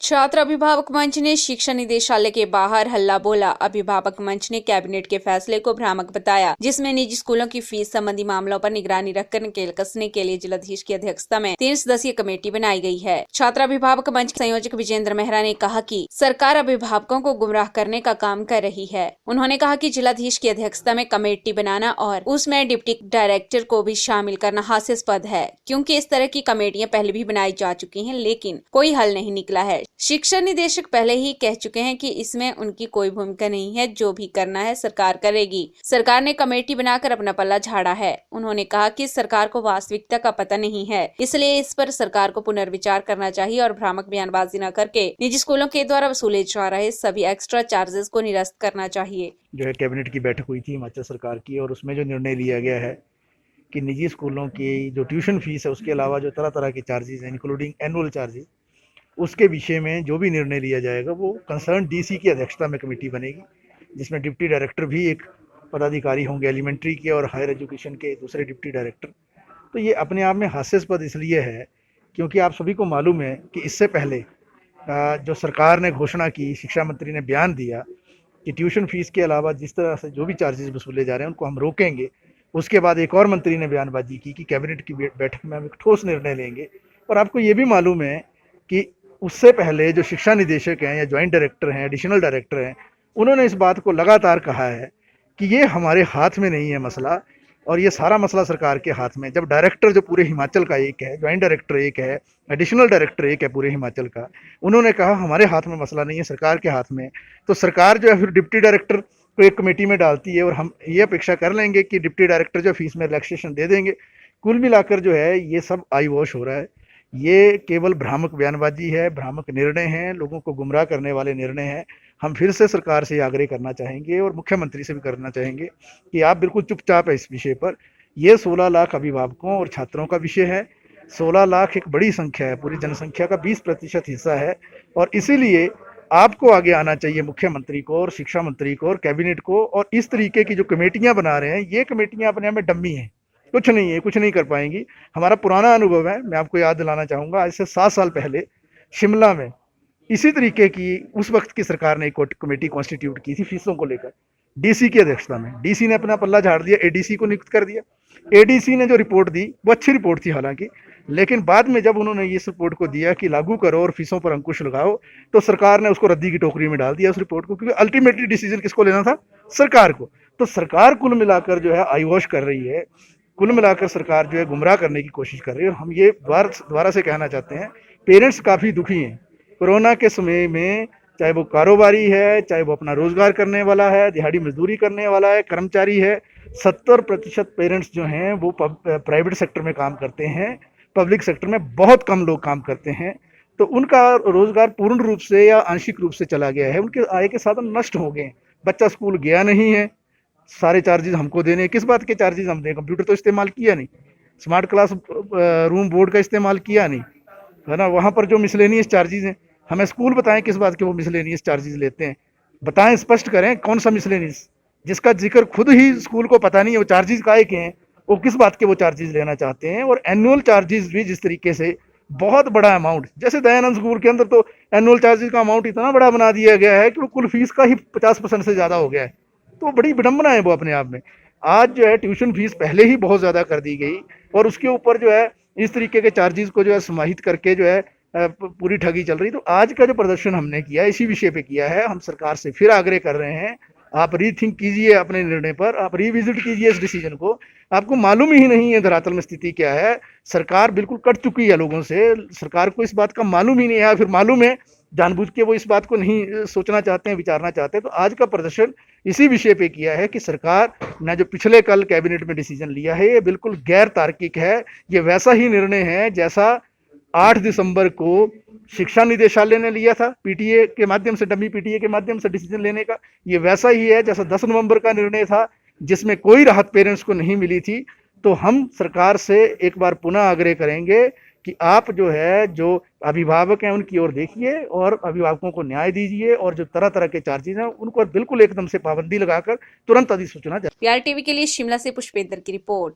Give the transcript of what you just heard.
छात्र अभिभावक मंच ने शिक्षा निदेशालय के बाहर हल्ला बोला। अभिभावक मंच ने कैबिनेट के फैसले को भ्रामक बताया, जिसमें निजी स्कूलों की फीस संबंधी मामलों पर निगरानी रखकर नकेल कसने के लिए जिलाधीश की अध्यक्षता में 3 सदस्यीय कमेटी बनाई गई है। छात्र अभिभावक मंच के संयोजक विजेंद्र मेहरा ने कहा कि सरकार अभिभावकों को गुमराह करने का काम कर रही है। उन्होंने कहा कि जिलाधीश की अध्यक्षता में कमेटी बनाना और उसमें डिप्टी डायरेक्टर को भी शामिल करना हास्यास्पद है, क्योंकि इस तरह की कमेटियां पहले भी बनाई जा चुकी हैं, लेकिन कोई हल नहीं निकला है। शिक्षा निदेशक पहले ही कह चुके हैं कि इसमें उनकी कोई भूमिका नहीं है, जो भी करना है सरकार करेगी। सरकार ने कमेटी बनाकर अपना पल्ला झाड़ा है। उन्होंने कहा कि सरकार को वास्तविकता का पता नहीं है, इसलिए इस पर सरकार को पुनर्विचार करना चाहिए और भ्रामक बयानबाजी न करके निजी स्कूलों के द्वारा वसूले जा रहे सभी एक्स्ट्रा चार्जेस को निरस्त करना चाहिए। जो है कैबिनेट की बैठक हुई थी हिमाचल सरकार की, और उसमें जो निर्णय लिया गया है कि निजी स्कूलों की जो ट्यूशन फीस है उसके अलावा जो तरह तरह के चार्जेस हैं इंक्लूडिंग एनुअल चार्जेस, उसके विषय में जो भी निर्णय लिया जाएगा वो कंसर्न डीसी की अध्यक्षता में कमेटी बनेगी, जिसमें डिप्टी डायरेक्टर भी एक पदाधिकारी होंगे, एलिमेंट्री के और हायर एजुकेशन के दूसरे डिप्टी डायरेक्टर। तो ये अपने आप में हास्यास्पद इसलिए है क्योंकि आप सभी को मालूम है कि इससे पहले जो सरकार ने घोषणा की, शिक्षा मंत्री ने बयान दिया कि ट्यूशन फीस के अलावा जिस तरह से जो भी चार्जेस वसूले जा रहे हैं उनको हम रोकेंगे। उसके बाद एक और मंत्री ने बयानबाजी की कि कैबिनेट की बैठक में हम एक ठोस निर्णय लेंगे। और आपको ये भी मालूम है कि उससे पहले जो शिक्षा निदेशक हैं या ज्वाइंट डायरेक्टर हैं, एडिशनल डायरेक्टर हैं, उन्होंने इस बात को लगातार कहा है कि ये हमारे हाथ में नहीं है मसला, और ये सारा मसला सरकार के हाथ में। जब डायरेक्टर जो पूरे हिमाचल का एक है, ज्वाइंट डायरेक्टर एक है, एडिशनल डायरेक्टर एक है पूरे हिमाचल का, उन्होंने कहा हमारे हाथ में मसला नहीं है, सरकार के हाथ में। तो सरकार जो है फिर डिप्टी डायरेक्टर को एक कमेटी में डालती है और हम ये अपेक्षा कर लेंगे कि डिप्टी डायरेक्टर जो फीस में रिलैक्सेशन दे देंगे। कुल मिलाकर जो है ये सब आई वॉश हो रहा है। ये केवल भ्रामक बयानबाजी है, भ्रामक निर्णय हैं, लोगों को गुमराह करने वाले निर्णय हैं। हम फिर से सरकार से आग्रह करना चाहेंगे और मुख्यमंत्री से भी करना चाहेंगे कि आप बिल्कुल चुपचाप है इस विषय पर। ये 16 लाख अभिभावकों और छात्रों का विषय है। 16 लाख एक बड़ी संख्या है, पूरी जनसंख्या का 20% हिस्सा है, और इसीलिए आपको आगे आना चाहिए, मुख्यमंत्री को और शिक्षा मंत्री को और कैबिनेट को। और इस तरीके की जो कमेटियां बना रहे हैं, ये कमेटियां अपने आप में डम्मी हैं, कुछ नहीं है, कुछ नहीं कर पाएंगी। हमारा पुराना अनुभव है, मैं आपको याद दिलाना चाहूँगा, आज से 7 साल पहले शिमला में इसी तरीके की उस वक्त की सरकार ने एक कमेटी कॉन्स्टिट्यूट की थी फीसों को लेकर, डीसी की अध्यक्षता में। डीसी ने अपना पल्ला झाड़ दिया, एडीसी को नियुक्त कर दिया। एडीसी ने जो रिपोर्ट दी वो अच्छी रिपोर्ट थी हालांकि, लेकिन बाद में जब उन्होंने इस रिपोर्ट को दिया कि लागू करो और फीसों पर अंकुश लगाओ, तो सरकार ने उसको रद्दी की टोकरी में डाल दिया उस रिपोर्ट को, क्योंकि अल्टीमेटली डिसीजन किसको लेना था? सरकार को। तो सरकार कुल मिलाकर जो है आई वॉश कर रही है, कुल मिलाकर सरकार जो है गुमराह करने की कोशिश कर रही है। और हम ये दोबारा से कहना चाहते हैं, पेरेंट्स काफ़ी दुखी हैं कोरोना के समय में, चाहे वो कारोबारी है, चाहे वो अपना रोजगार करने वाला है, दिहाड़ी मजदूरी करने वाला है, कर्मचारी है। 70% पेरेंट्स जो हैं वो प्राइवेट सेक्टर में काम करते हैं, पब्लिक सेक्टर में बहुत कम लोग काम करते हैं। तो उनका रोजगार पूर्ण रूप से या आंशिक रूप से चला गया है, उनके आय के साधन नष्ट हो गए। बच्चा स्कूल गया नहीं है, सारे चार्जेस हमको देने। किस बात के चार्जेस हम दें? कंप्यूटर तो इस्तेमाल किया नहीं, स्मार्ट क्लास रूम बोर्ड का इस्तेमाल किया नहीं, है ना। वहाँ पर जो मिसलेनियस चार्जेस हैं, हमें स्कूल बताएं किस बात के वो मिसलेनियस चार्जेस लेते हैं, बताएं, स्पष्ट करें कौन सा मिसलेनियस, जिसका जिक्र खुद ही स्कूल को पता नहीं है, वो चार्जेस काहे के हैं, वो किस बात के वो चार्जेस लेना चाहते हैं। और एनुअल चार्जेस भी जिस तरीके से बहुत बड़ा अमाउंट, जैसे दयानंद स्कूल के अंदर तो एनुअल चार्जेस का अमाउंट इतना बड़ा बना दिया गया है कि वो कुल फीस का ही 50% से ज़्यादा हो गया है। तो बड़ी विडंबना है वो अपने आप में। आज जो है ट्यूशन फीस पहले ही बहुत ज़्यादा कर दी गई, और उसके ऊपर जो है इस तरीके के चार्जेस को जो है समाहित करके जो है पूरी ठगी चल रही। तो आज का जो प्रदर्शन हमने किया इसी विषय पे किया है। हम सरकार से फिर आग्रह कर रहे हैं, आप रीथिंक कीजिए अपने निर्णय पर, आप रिविजिट कीजिए इस डिसीजन को। आपको मालूम ही नहीं है धरातल में स्थिति क्या है। सरकार बिल्कुल कट चुकी है लोगों से, सरकार को इस बात का मालूम ही नहीं है, फिर मालूम है जानबूझ के वो इस बात को नहीं सोचना चाहते हैं, विचारना चाहते हैं। तो आज का प्रदर्शन इसी विषय पे किया है कि सरकार ने जो पिछले कल कैबिनेट में डिसीजन लिया है ये बिल्कुल गैर तार्किक है। ये वैसा ही निर्णय है जैसा 8 दिसंबर को शिक्षा निदेशालय ने लिया था पीटीए के माध्यम से, डमी पीटीए के माध्यम से डिसीजन लेने का। ये वैसा ही है जैसा 10 नवंबर का निर्णय था जिसमें कोई राहत पेरेंट्स को नहीं मिली थी। तो हम सरकार से एक बार पुनः आग्रह करेंगे कि आप जो है, जो अभिभावक हैं उनकी ओर देखिए और अभिभावकों को न्याय दीजिए, और जो तरह तरह के चार्जेस हैं उनको बिल्कुल एकदम से पाबंदी लगाकर तुरंत अधिसूचना। PRTV के लिए शिमला से पुष्पेंद्र की रिपोर्ट।